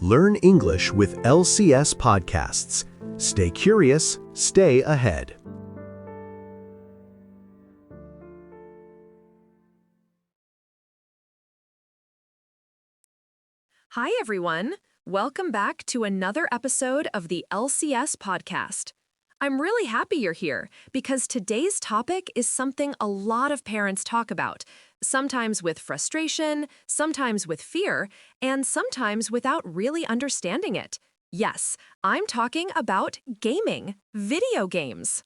Learn English with LCS.podcasts. Stay curious, stay ahead. Hi, everyone. Welcome back to another episode of the LCS podcast. I'm really happy you're here because today's topic is something a lot of parents talk about, sometimes with frustration, sometimes with fear, and sometimes without really understanding it. Yes, I'm talking about gaming, video games.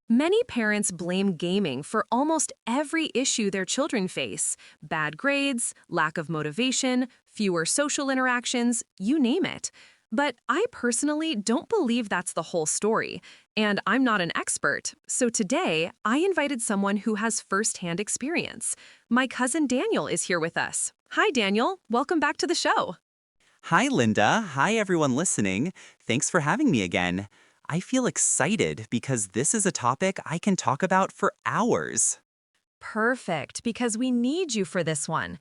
Many parents blame gaming for almost every issue their children face: bad grades, lack of motivation, fewer social interactions, you name it. But I personally don't believe that's the whole story, and I'm not an expert. So today, I invited someone who has firsthand experience. My cousin Daniel is here with us. Hi, Daniel. Welcome back to the show. Hi, Linda. Hi, everyone listening. Thanks for having me again. I feel excited because this is a topic I can talk about for hours. Perfect, because we need you for this one.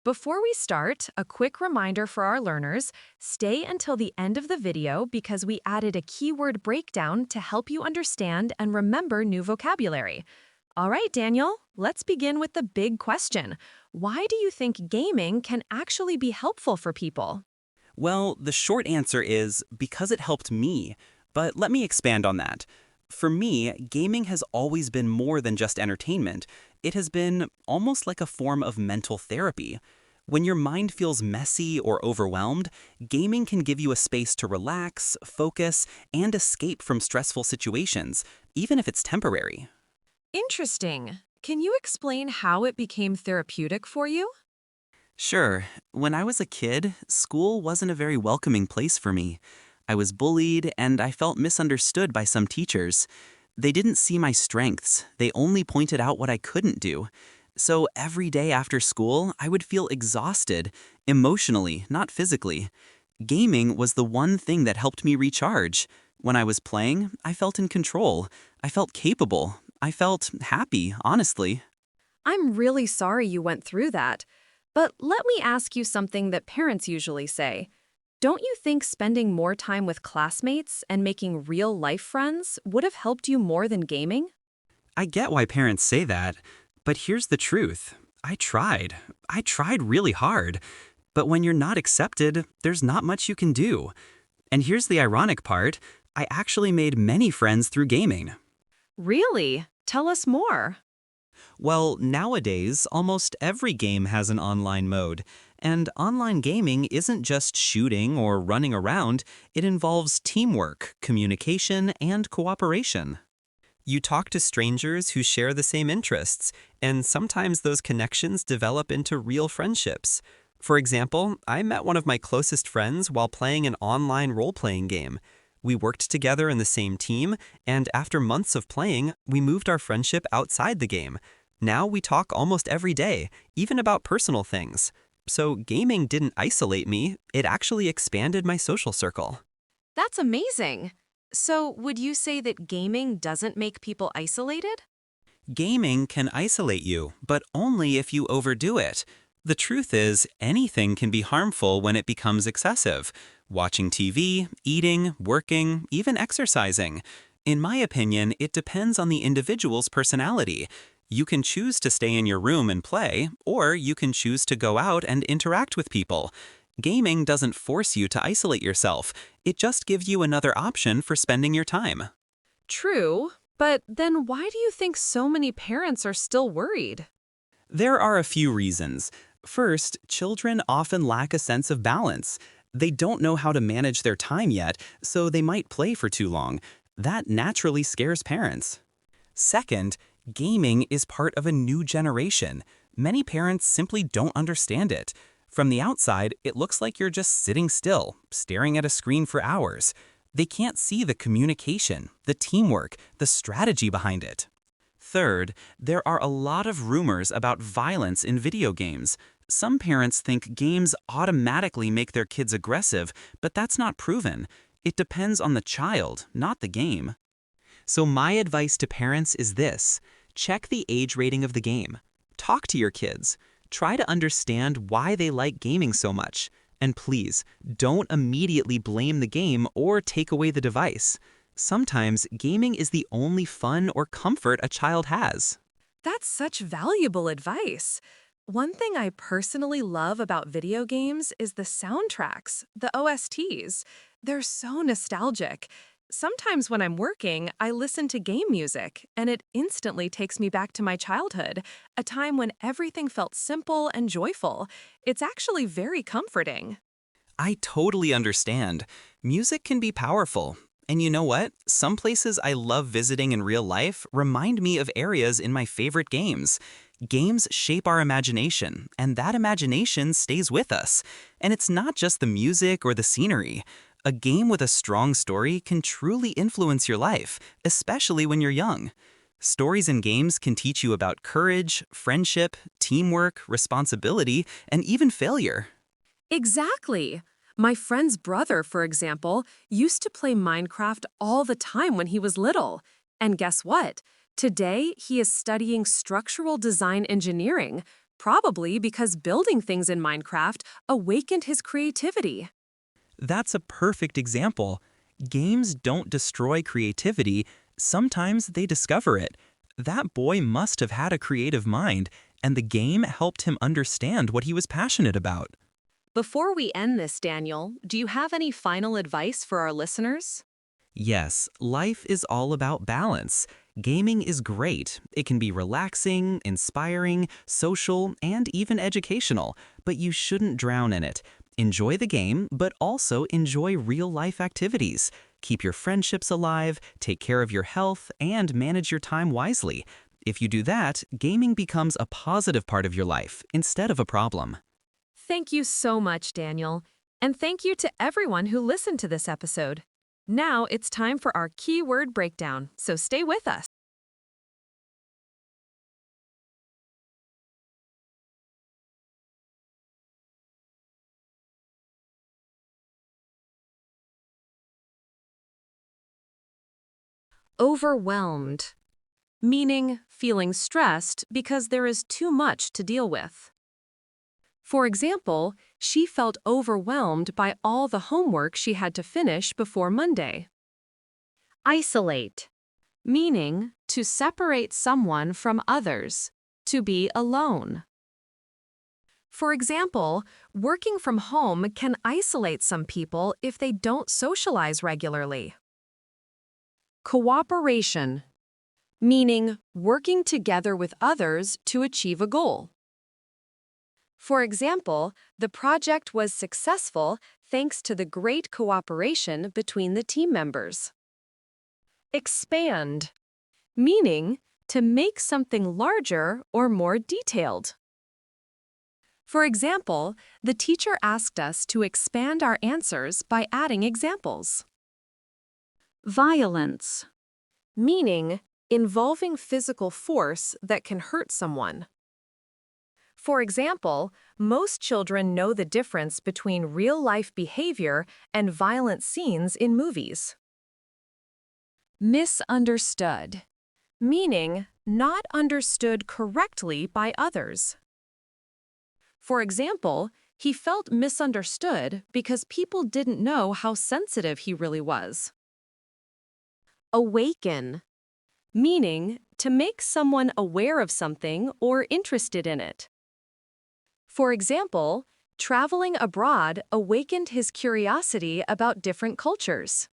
Before we start, a quick reminder for our learners: stay until the end of the video because we added a keyword breakdown to help you understand and remember new vocabulary. All right, Daniel, let's begin with the big question. Why do you think gaming can actually be helpful for people? Well, the short answer is because it helped me. But let me expand on that. For me, gaming has always been more than just entertainment. It has been almost like a form of mental therapy. When your mind feels messy or overwhelmed, gaming can give you a space to relax, focus, and escape from stressful situations, even if it's temporary. Interesting. Can you explain how it became therapeutic for you? Sure, when I was a kid, school wasn't a very welcoming place for me. I was bullied and I felt misunderstood by some teachers. They didn't see my strengths, they only pointed out what I couldn't do. So every day after school, I would feel exhausted, emotionally, not physically. Gaming was the one thing that helped me recharge. When I was playing, I felt in control. I felt capable. I felt happy, honestly. I'm really sorry you went through that. But let me ask you something that parents usually say. Don't you think spending more time with classmates and making real-life friends would have helped you more than gaming? I get why parents say that, but here's the truth. I tried. I tried really hard. But when you're not accepted, there's not much you can do. And here's the ironic part. I actually made many friends through gaming. Really? Tell us more. Well, nowadays, almost every game has an online mode. And online gaming isn't just shooting or running around, it involves teamwork, communication, and cooperation. You talk to strangers who share the same interests, and sometimes those connections develop into real friendships. For example, I met one of my closest friends while playing an online role-playing game. We worked together in the same team, and after months of playing, we moved our friendship outside the game. Now we talk almost every day, even about personal things. So gaming didn't isolate me, it actually expanded my social circle. That's amazing. So, would you say that gaming doesn't make people isolated? Gaming can isolate you, but only if you overdo it. The truth is, anything can be harmful when it becomes excessive. Watching TV, eating, working, even exercising. In my opinion, it depends on the individual's personality. You can choose to stay in your room and play, or you can choose to go out and interact with people. Gaming doesn't force you to isolate yourself. It just gives you another option for spending your time. True, but then why do you think so many parents are still worried? There are a few reasons. First, children often lack a sense of balance. They don't know how to manage their time yet, so they might play for too long. That naturally scares parents. Second, gaming is part of a new generation. Many parents simply don't understand it. From the outside, it looks like you're just sitting still, staring at a screen for hours. They can't see the communication, the teamwork, the strategy behind it. Third, there are a lot of rumors about violence in video games. Some parents think games automatically make their kids aggressive, but that's not proven. It depends on the child, not the game. So my advice to parents is this: check the age rating of the game. Talk to your kids. Try to understand why they like gaming so much. And please, don't immediately blame the game or take away the device. Sometimes gaming is the only fun or comfort a child has. That's such valuable advice. One thing I personally love about video games is the soundtracks, the OSTs. They're so nostalgic. Sometimes when I'm working, I listen to game music, and it instantly takes me back to my childhood, a time when everything felt simple and joyful. It's actually very comforting. I totally understand. Music can be powerful. And you know what? Some places I love visiting in real life remind me of areas in my favorite games. Games shape our imagination, and that imagination stays with us. And it's not just the music or the scenery. A game with a strong story can truly influence your life, especially when you're young. Stories in games can teach you about courage, friendship, teamwork, responsibility, and even failure. Exactly. My friend's brother, for example, used to play Minecraft all the time when he was little. And guess what? Today, he is studying structural design engineering, probably because building things in Minecraft awakened his creativity. That's a perfect example. Games don't destroy creativity, sometimes they discover it. That boy must have had a creative mind, and the game helped him understand what he was passionate about. Before we end this, Daniel, do you have any final advice for our listeners? Yes, life is all about balance. Gaming is great. It can be relaxing, inspiring, social, and even educational, but you shouldn't drown in it. Enjoy the game, but also enjoy real-life activities. Keep your friendships alive, take care of your health, and manage your time wisely. If you do that, gaming becomes a positive part of your life instead of a problem. Thank you so much, Daniel. And thank you to everyone who listened to this episode. Now it's time for our keyword breakdown, so stay with us. Overwhelmed, meaning feeling stressed because there is too much to deal with. For example, she felt overwhelmed by all the homework she had to finish before Monday. Isolate, meaning to separate someone from others, to be alone. For example, working from home can isolate some people if they don't socialize regularly. Cooperation, meaning working together with others to achieve a goal. For example, the project was successful thanks to the great cooperation between the team members. Expand, meaning to make something larger or more detailed. For example, the teacher asked us to expand our answers by adding examples. Violence, meaning involving physical force that can hurt someone. For example, most children know the difference between real-life behavior and violent scenes in movies. Misunderstood, meaning not understood correctly by others. For example, he felt misunderstood because people didn't know how sensitive he really was. Awaken, meaning to make someone aware of something or interested in it. For example, traveling abroad awakened his curiosity about different cultures.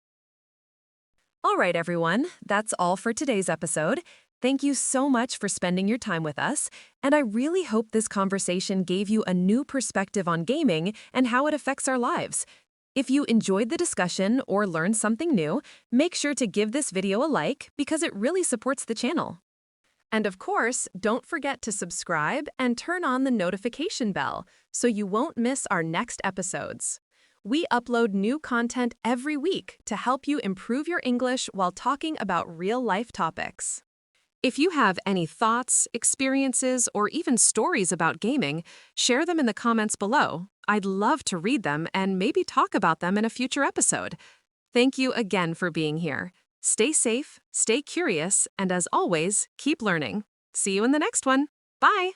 All right, everyone, that's all for today's episode. Thank you so much for spending your time with us, and I really hope this conversation gave you a new perspective on gaming and how it affects our lives. If you enjoyed the discussion or learned something new, make sure to give this video a like because it really supports the channel. And of course, don't forget to subscribe and turn on the notification bell so you won't miss our next episodes. We upload new content every week to help you improve your English while talking about real-life topics. If you have any thoughts, experiences, or even stories about gaming, share them in the comments below. I'd love to read them and maybe talk about them in a future episode. Thank you again for being here. Stay safe, stay curious, and as always, keep learning. See you in the next one. Bye!